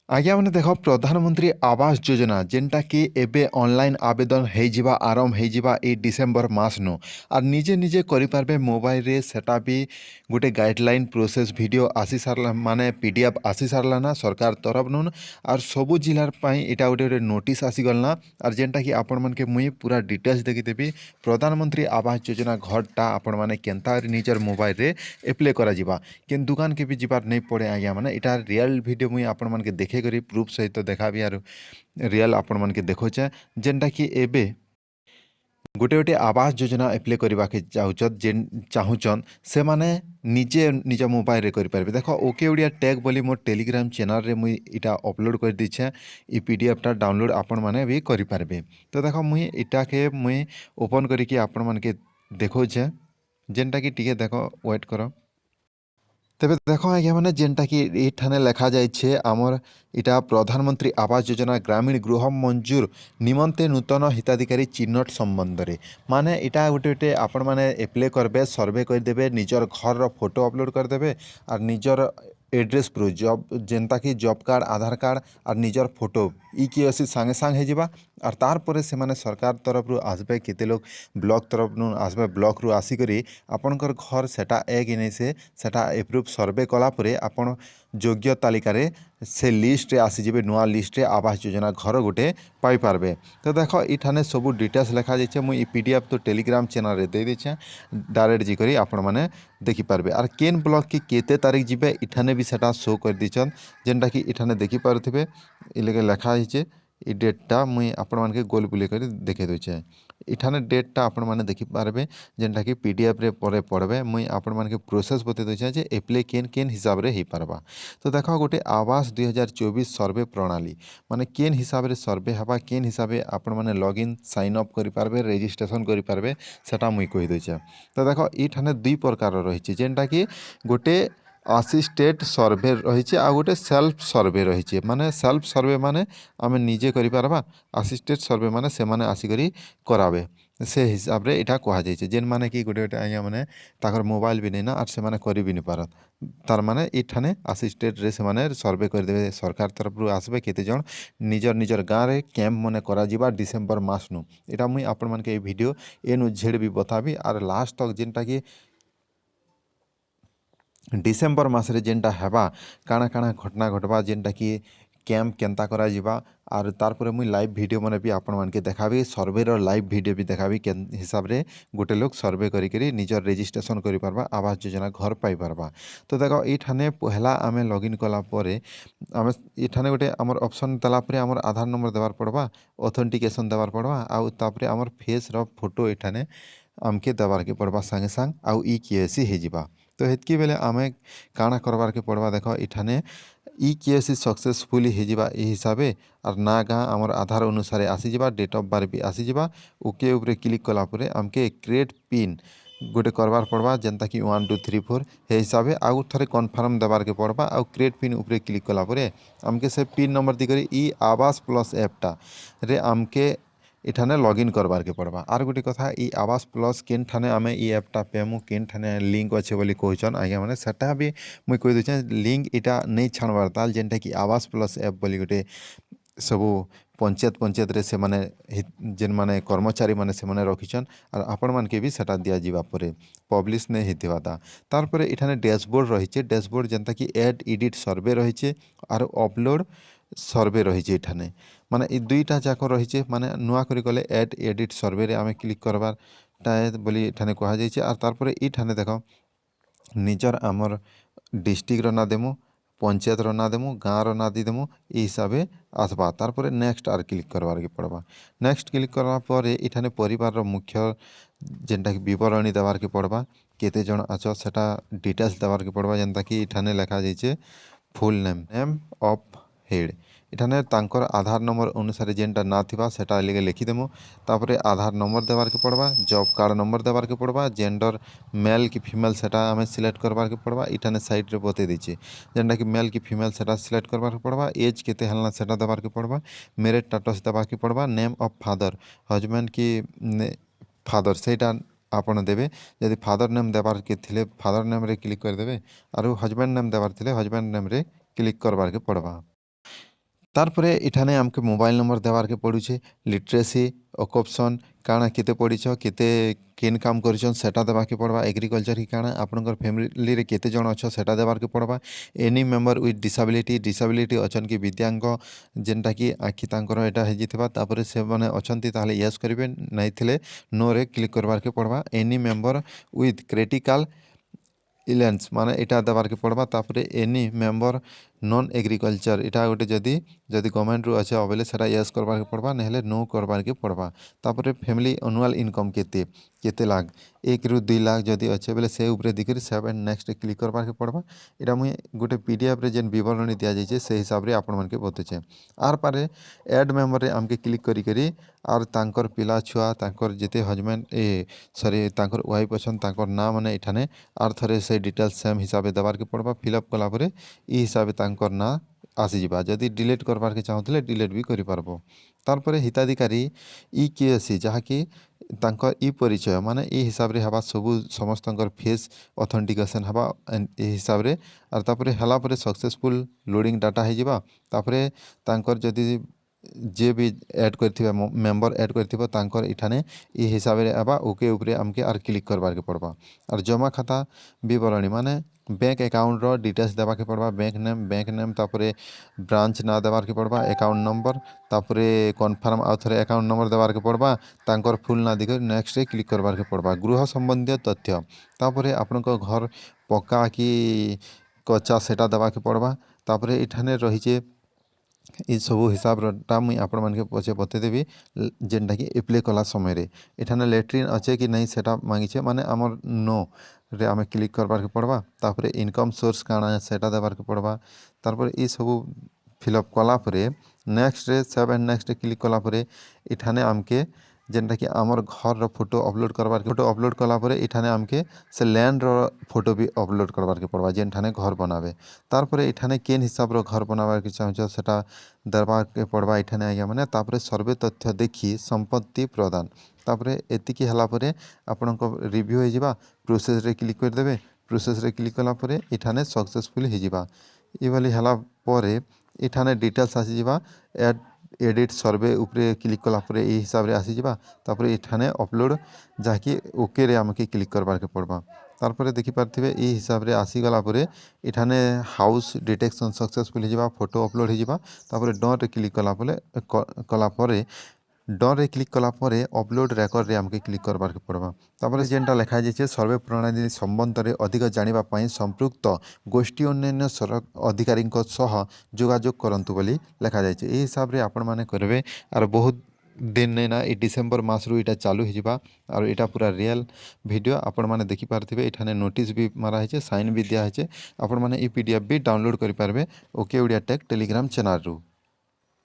ଆଜ୍ଞା ମାନେ ଦେଖ ପ୍ରଧାନମନ୍ତ୍ରୀ ଆବାସ ଯୋଜନା ଯେନ୍ଟା କି ଏବେ ଅନଲାଇନ୍ ଆବେଦନ ହେଇଯିବା ଆରମ୍ଭ ହେଇଯିବା ଏଇ ଡିସେମ୍ବର ମାସନୁ আর নিজে নিজে କରିପାରିବେ ମୋବାଇଲରେ ସେଟା ବି ଗୋଟେ ଗାଇଡ଼ଲାଇନ୍ ପ୍ରୋସେସ୍ ଭିଡ଼ିଓ ଆସି ସାରିଲା ମାନେ ପିଡ଼ିଏଫ୍ ଆସି ସାରିଲା ନା ସରକାର ତରଫନୁ আর ସବୁ ଜିଲ୍ଲାର ପାଇଁ ଏଇଟା ଗୋଟେ ନୋଟିସ୍ ଆସିଗଲା আর ଯେନ୍ଟା କି ଆପଣମାନକେ ମୁଇଁ ପୁରା ଡିଟେଲ୍ସ ଦେଖିଦେବି ପ୍ରଧାନମନ୍ତ୍ରୀ ଆବାସ ଯୋଜନା ଘରଟା ଆପଣମାନେ କେନ୍ତା କରି ନିଜର ମୋବାଇଲରେ ଆପ୍ଲାଏ କରାଯିବା କେନ୍ ଦୁକାନକେ ବି ଯିବାର ନେଇ ପଡ଼େ ଆଜ୍ଞା ମାନେ ଏଇଟା ରିଅଲ୍ ଭିଡ଼ିଓ ମୁଇଁ ଆପଣମାନକେ ଦେଖେଇ କରି ପ୍ରୁଫ୍ ସହିତ ଦେखाବି ଆରୁ ରିଅଲ୍ ଆପଣମାନକେ ଦେଖଉଛେ ଯେନ୍ଟା କି ଏବେ ଗୋଟେ ଆବାସ ଯୋଜନା ଆପ୍ଲାଏ କରିବାକୁ ଚାହୁଁଛନ୍ ସେମାନେ ନିଜେ ନିଜ ମୋବାଇଲରେ କରିପାରିବେ ଦେଖ ଓକେ ଓଡ଼ିଆ ଟେକ୍ ବୋଲି ମୋର ଟେଲିଗ୍ରାମ ଚ୍ୟାନେଲରେ ମୁଇଁ ଏଇଟା ଅପଲୋଡ଼ କରିଦେଇଛେ ଇ ପିଡ଼ିଏଫ୍ଟା ଡାଉନଲୋଡ଼ ଆପଣମାନେ ବି କରିପାରିବେ ତ ଦେଖ ମୁଇଁ ଏଇଟାକେ ମୁଇଁ ଓପନ୍ କରିକି ଆପଣମାନକେ ଦେଖଉଛେ ଯେନ୍ଟାକି ଟିକେ ଦେଖ ୱେଟ୍ କର ତେବେ ଦେଖ ଆଜ୍ଞା ମାନେ ଯେନ୍ଟାକି ଏଇଠାନେ ଲେଖାଯାଇଛେ ଆମର ଇଟା ପ୍ରଧାନମନ୍ତ୍ରୀ ଆବାସ ଯୋଜନା ଗ୍ରାମୀଣ ଗୃହ ମଞ୍ଜୁର ନିମନ୍ତେ ନୂତନ ହିତାଧିକାରୀ ଚିହ୍ନଟ ସମ୍ବନ୍ଧରେ ମାନେ ଏଇଟା ଗୋଟେ ଆପଣମାନେ ଆପ୍ଲାଏ କରିବେ ସର୍ଭେ କରିଦେବେ ନିଜର ଘରର ଫଟୋ ଅପଲୋଡ଼ କରିଦେବେ আর ନିଜର एड्रेस प्रूफ जॉब जेनता कि जॉब कार्ड आधार कार्ड और निजर फोटो इ कि असी सांगे सांग हेजिबा और तारपरे से माने सरकार तरफ रु आसबे केते लोग ब्लॉक तरफ नु आसबे ब्लॉक रु आसिकरी आपणकर घर सेटा ए कि नहीं से सेटा एप्रूव सर्वे कला परे आपण योग्य तालिकार से लिस्ट रे आसीजिबे नुआ लिस्ट रे आवास योजना घर गोटे पाई पारबे तो देख इठाने सबू डिटेल्स लिखा जाइए मुई पीडीएफ तो टेलीग्राम चैनल रे दे देछे डायरेक्ट जिकरी आपण माने देखि पारबे और केन ब्लॉक की केते तारीख जिबे इठाने भी सेटा शो कर दीछन जेनटा कि इठाने देखि पारुथिबे इलेके लिखा हिचे इ डेटटा मुई आपण मानके गोल बुले कर देखे दोछे इठाने डेटटा आपण माने देखि पारबे जेनटा कि पीडीएफ रे परे पढ़बे मुई आपण मानके प्रोसेस बते दोछे जे एप्लाई केन केन हिसाब रे हे पारबा तो देखो गोटे आवास 2024 सर्वे प्रणाली माने केन हिसाब रे सर्वे हवा केन हिसाब रे आपण माने लॉगिन साइन अप करि पारबे रजिस्ट्रेशन करि पारबे सेटा मुई कहि दोछे तो देखो इठाने दुई प्रकार रहिछि जेनटा कि गोटे असिस्टेड सर्वे रही आ गोटे सेल्फ सर्वे रही माने सेल्फ सर्वे माने आमे निजे करि पारबा असिस्टेड सर्वे माने से माने आसिकरी कराबे से हिसाब रे इटा कहा जाइए जेन माने कि गोटे गोटे आज्ञा माने ताकर मोबाइल भी नहीं ना और से माने करि भी नहीं पारत तार माने इठाने असिस्टेड रे से माने सर्वे कर देबे सरकार तरफ रु आसबे केते जण निजर निजर गाँव रे कैंप मने करा जिबा डिसेम्बर मास नु इटा मुई आपण मानके ए वीडियो एनु झेड भी बताबी और लास्ट तक जेनटा कि डिसेम्बर मासरे जेनटा हेबा काଣା काଣା घटना घटवा जेनटा कि कैंप केनता करा जिबा और तारपरे मुई लाइव वीडियो माने भी आपण मानके देखाबी सर्वेर लाइव वीडियो भी देखाबी के हिसाब रे गोटे लोग सर्वे करी करी निजर रजिस्ट्रेशन करि पारबा आवास योजना घर पाई पारबा तो देखो इठाने पहला आमे लॉगिन कला परे आमे इठाने गोटे हमर ऑप्शन देला परे हमर आधार नंबर देवार पड़बा ऑथेंटिकेशन देवार पड़बा आउ तापरे हमर फेस रो फोटो इठाने आमके देवार के पड़बा संगे संग आउ ई केसी हे जिबा तो हेतकी बेले आमे काଣା करबार के पड़वा देख इठाने इ केसी सक्सेसफुली हे जिबा ए हिसाबे और ना गाँ आमर आधार अनुसार आसीजिबा डेट ऑफ बर्थ भी आसीजिबा ओके ऊपर क्लिक कला परे आमके क्रिएट पिन गोटे करबार पड़वा जेनता कि 1 2 3 4 हे हिसाबे आउ थरे कन्फर्म देबार के पड़वा आउ क्रिएट पिन ऊपर क्लिक कला परे आमके से पिन नंबर दिकरी इ आवास प्लस ऐपटा रे आमके इठाने लॉगिन करबार के पड़वा आर गोटे कथा इ आवास प्लस केन ठाने आमे इ ऐपटा पेमु केन ठाने लिंक अच्छे बोली कहछन आज्ञा माने सेटा भी मुई कहि दछे लिंक इटा नहीं छाणबार ताल जेनटा कि आवास प्लस ऐप बोली गोटे सबू पंचायत रे से माने जेन माने कर्मचारी माने से माने रखिछन और आपण मान के भी सेटा दिया जीवा परे पब्लिश ने हेतिबा ता तार परे इठाने डैशबोर्ड रहिछे डैशबोर्ड जेनता कि ऐड एडिट सर्वे रहिछे और अपलोड सर्वे रहिछे इठाने माने इ दुईटा जाक रहिछे माने नुआ करी गले ऐड एडिट सर्वे रे आमे क्लिक करबार टाइम बोली इठाने कहा जाइछे और तार परे इठाने देखो निजर आमर डिस्ट्रिक्ट रो ना देमु पंचायत रो ना देमु गाँव रो ना दी देमु ई हिसाबे आसबा तारपरे नेक्स्ट आर क्लिक करबार के पड़बा नेक्स्ट क्लिक करबा परे इठाने परिवार रो मुख्य जेनटा कि विवरणी देवार के पड़बा केते जण आछो सेटा डिटेल्स देवार के पड़बा जेनता कि इठाने लिखा जाइछे फुल नेम ऑफ हेड इठाने तांकर आधार नंबर अनुसार जेनटा ना थिबा सेटा लेके लिखिदेमु तापरे आधार नंबर देवार के पड़बा जॉब कार्ड नंबर देवार के पड़बा जेंडर मेल कि फीमेल सेटा आमे सिलेक्ट करबार के पड़बा इठाने साइड रे बते दीचे जेनटा कि मेल कि फीमेल सेटा सिलेक्ट करबार के पड़बा एज केते हलना सेटा देवार के पड़बा मैरिज स्टेटस देवार के पड़बा नेम ऑफ फादर हस्बैंड की फादर सेटा आपण देवे यदि फादर नेम देवार के थिले फादर नेम रे क्लिक कर देवे और हस्बैंड नेम देवार थिले हस्बैंड नेम रे क्लिक करबार के पड़बा ତାପରେ ଏଠାନେ ଆମକେ ମୋବାଇଲ ନମ୍ବର ଦେବାରକେ ପଡ଼ୁଛେ, ଲିଟରେସି, ଅକୁପେସନ୍ କାଣା କେତେ ପଢ଼ିଛ, କେତେ କେନ୍ କାମ କରିଛନ୍ ସେଟା ଦେବାକେ ପଡ଼ବା, ଏଗ୍ରିକଲଚର ହି କାଣା ଆପଣଙ୍କର ଫ୍ୟାମିଲିରେ କେତେ ଜଣ ଅଛ ସେଟା ଦେବାରକେ ପଡ଼ବା। ଏନି ମେମ୍ବର ୱିଥ୍ ଡିସାବିଲିଟି ଅଛନ୍ କି ବିଦ୍ୟାଙ୍ଗ ଯେନ୍ଟାକି ଆଖି ତାଙ୍କର ଏଇଟା ହେଇଯାଇଥିବା, ତାପରେ ସେମାନେ ଅଛନ୍ତି ତାହେଲେ ୟେସ୍ କରିବେ, ନାଇଁ ଥିଲେ ନୋରେ କ୍ଲିକ୍ କରବାରକେ ପଡ଼ବା। ଏନି ମେମ୍ବର ୱିଥ୍ କ୍ରିଟିକାଲ ଇଲେନ୍ସ ମାନେ ଏଇଟା ଦେବାରକେ ପଡ଼ବା। ତାପରେ ଏନି ମେମ୍ବର ନନ୍ ଏଗ୍ରିକଲଚର ଏଇଟା ଗୋଟେ ଯଦି ଗଭର୍ଣ୍ଣମେଣ୍ଟରୁ ଅଛେ ଅବେଲେ ସେଟା ୟେସ୍ କରବାରକେ ପଡ଼ବା, ନହେଲେ नो କରବାରକେ ପଡ଼ବା। ତାପରେ ଫ୍ୟାମିଲି ଆନୁଆଲ୍ ଇନକମ୍ କେତେ ଲାଖ, 1 ରୁ 2 ଲାଖ ଯଦି ଅଛେ ବେଲେ ସେ ଉପରେ ଦେଇକରି ସେଭ୍ ଆଣ୍ଡ ନେକ୍ସଟ କ୍ଲିକ୍ କରବାରକେ ପଡ଼ବା। ଏଇଟା ମୁଇଁ ଗୋଟେ ପିଡ଼ିଏଫ୍ରେ ଯେନ୍ ବିବରଣୀ ଦିଆଯାଇଛେ ସେ ହିସାବରେ ଆପଣମାନକେ ବତଉଛେ। ଆର୍ ପାରେ ଆଡ୍ ମେମ୍ବରରେ ଆମକେ କ୍ଲିକ୍ କରିକରି ଆର୍ ତାଙ୍କର ପିଲା ଛୁଆ ତାଙ୍କର ଯେତେ ହଜବେଣ୍ଡ ତାଙ୍କର ୱାଇଫ୍ ଅଛନ୍ ତାଙ୍କର ନାଁ ମାନେ ଏଠାନେ ଆର୍ ଥରେ ସେ ଡିଟେଲ୍ସ ସେମ୍ ହିସାବରେ ଦେବାରକେ ପଡ଼ବା। ଫିଲ୍ଅପ୍ କଲାପରେ ଇ ହିସାବରେ ତାଙ୍କର ନାଁ ଆସିଯିବା। ଯଦି ଡିଲିଟ୍ କରବାରକେ ଚାହୁଁଥିଲେ ଡିଲିଟ୍ ବି କରିପାରବ। ତାପରେ ହିତାଧିକାରୀ ଇ କେଏସି ଯାହାକି ତାଙ୍କ ଇ ପରିଚୟ ମାନେ ଇ ହିସାବରେ ହେବା, ସବୁ ସମସ୍ତଙ୍କର ଫେସ୍ ଅଥେଣ୍ଟିକେସନ୍ ହେବା ଏ ହିସାବରେ। ଆର୍ ତାପରେ ହେଲା ପରେ ସକ୍ସେସଫୁଲ୍ ଲୋଡ଼ିଂ ଡାଟା ହେଇଯିବା। ତାପରେ ତାଙ୍କର ଯଦି ଯିଏ ବି ଆଡ଼୍ କରିଥିବେ ମେମ୍ବର ଆଡ଼୍ କରିଥିବ ତାଙ୍କର ଏଠାନେ ଇ ହିସାବରେ ହେବା। ଓକେ ଉପରେ ଆମକେ ଆର୍ କ୍ଲିକ୍ କରବାରକେ ପଡ଼ବା। ଆର୍ ଜମା ଖାତା ବିବରଣୀ ମାନେ ବ୍ୟାଙ୍କ ଆକାଉଣ୍ଟର ଡିଟେଲ୍ସ ଦେବାକେ ପଡ଼ବା। ବ୍ୟାଙ୍କ ନେମ୍ ତାପରେ ବ୍ରାଞ୍ଚ ନାଁ ଦେବାରକେ ପଡ଼ବା, ଆକାଉଣ୍ଟ ନମ୍ବର ତାପରେ କନଫର୍ମ ଆଉ ଥରେ ଆକାଉଣ୍ଟ ନମ୍ବର ଦେବାରକେ ପଡ଼ବା। ତାଙ୍କର ଫୁଲ୍ ନାଁ ଦେଇକରି ନେକ୍ସଟରେ କ୍ଲିକ୍ କରବାରକେ ପଡ଼ବା। ଗୃହ ସମ୍ବନ୍ଧୀୟ ତଥ୍ୟ ତାପରେ ଆପଣଙ୍କ ଘର ପକ୍କା କି କଚା ସେଟା ଦେବାକେ ପଡ଼ବା। ତାପରେ ଏଠାନେ ରହିଛେ ଏସବୁ ହିସାବରଟା ମୁଇଁ ଆପଣମାନକେ ପଛେ ବତେଇଦେବି ଯେନ୍ଟାକି ଆପ୍ଲାଏ କଲା ସମୟରେ। ଏଠାନେ ଲ୍ୟାଟ୍ରିନ୍ ଅଛେ କି ନାଇଁ ସେଟା ମାଗିଛେ ମାନେ ଆମର ନୋରେ ଆମେ କ୍ଲିକ୍ କରବାରକେ ପଡ଼ବା। ତାପରେ ଇନକମ୍ ସୋର୍ସ କାଣା ସେଟା ଦେବାରକେ ପଡ଼ବା। ତାପରେ ଏସବୁ ଫିଲ୍ଅପ୍ କଲାପରେ ନେକ୍ସଟରେ ସେଭ୍ ଆଣ୍ଡ ନେକ୍ସଟରେ କ୍ଲିକ୍ କଲାପରେ ଏଠାନେ ଆମକେ ଯେନ୍ଟାକି ଆମର ଘରର ଫଟୋ ଅପଲୋଡ଼ କରବାରକେ ଫଟୋ ଅପଲୋଡ଼ କଲାପରେ ଏଠାନେ ଆମକେ ସେ ଲ୍ୟାଣ୍ଡର ଫଟୋ ବି ଅପଲୋଡ଼ କରବାରକେ ପଡ଼ବା ଯେନ୍ଠାନେ ଘର ବନାବେ। ତାପରେ ଏଠାନେ କେନ୍ ହିସାବର ଘର ବନାବାରକେ ଚାହୁଁଛ ସେଟା ଦେବାରକେ ପଡ଼ବା ଏଠାନେ ଆଜ୍ଞା ମାନେ। ତାପରେ ସର୍ଭେ ତଥ୍ୟ ଦେଖି ସମ୍ପତ୍ତି ପ୍ରଦାନ। ତାପରେ ଏତିକି ହେଲା ପରେ ଆପଣଙ୍କ ରିଭ୍ୟୁ ହେଇଯିବା। ପ୍ରୋସେସରେ କ୍ଲିକ୍ କରିଦେବେ। ପ୍ରୋସେସରେ କ୍ଲିକ୍ କଲାପରେ ଏଠାନେ ସକ୍ସେସଫୁଲ୍ ହେଇଯିବା। ଏଭଳି ହେଲା ପରେ ଏଠାନେ ଡିଟେଲ୍ସ ଆସିଯିବା। ଏଡ଼ିଟ୍ ସର୍ଭେ ଉପରେ କ୍ଲିକ୍ କଲାପରେ এই ହିସାବରେ ଆସିଯିବା। ତାପରେ ଏଠାନେ ଅପଲୋଡ଼ ଯାହାକି ଓକେରେ ଆମକେ କ୍ଲିକ୍ କରବାରକେ ପଡ଼ବା। ତାପରେ ଦେଖିପାରୁଥିବେ এই ହିସାବରେ ଆସିଗଲା ପରେ ଏଠାନେ ହାଉସ୍ ଡିଟେକ୍ସନ୍ ସକ୍ସେସଫୁଲ୍ ହେଇଯିବା, ଫଟୋ ଅପଲୋଡ଼ ହେଇଯିବା। ତାପରେ ଡନ୍ରେ କ୍ଲିକ୍ କଲାପରେ ଡନ୍ରେ କ୍ଲିକ୍ କଲାପରେ ଅପଲୋଡ଼ ରେକର୍ଡ଼ରେ ଆମକେ କ୍ଲିକ୍ କରବାରକେ ପଡ଼ବା। ତାପରେ ଯେନ୍ଟା ଲେଖା ଯାଇଛେ ସର୍ଭେ ପ୍ରଣାଳୀ ସମ୍ବନ୍ଧରେ ଅଧିକ ଜାଣିବା ପାଇଁ ସମ୍ପୃକ୍ତ ଗୋଷ୍ଠୀ ଅନ୍ୟାନ୍ୟ ଅଧିକାରୀଙ୍କ ସହ ଯୋଗାଯୋଗ କରନ୍ତୁ ବୋଲି ଲେଖାଯାଇଛି। এই ହିସାବରେ ଆପଣମାନେ କରିବେ। ଆର୍ ବହୁତ ଦିନ ନେଇନା এই ଡିସେମ୍ବର ମାସରୁ ଏଇଟା ଚାଲୁ ହେଇଯିବା। ଆଉ ଏଇଟା ପୁରା ରିଏଲ୍ ଭିଡ଼ିଓ ଆପଣମାନେ ଦେଖିପାରୁଥିବେ। ଏଠାନେ ନୋଟିସ୍ ବି ମାରା ହେଇଛେ, ସାଇନ୍ ବି ଦିଆହେଇଛେ। ଆପଣମାନେ এই PDF ବି ଡାଉନଲୋଡ଼ କରିପାରିବେ ଓକେ ଓଡ଼ିଆ ଟେକ୍ ଟେଲିଗ୍ରାମ ଚ୍ୟାନେଲରୁ।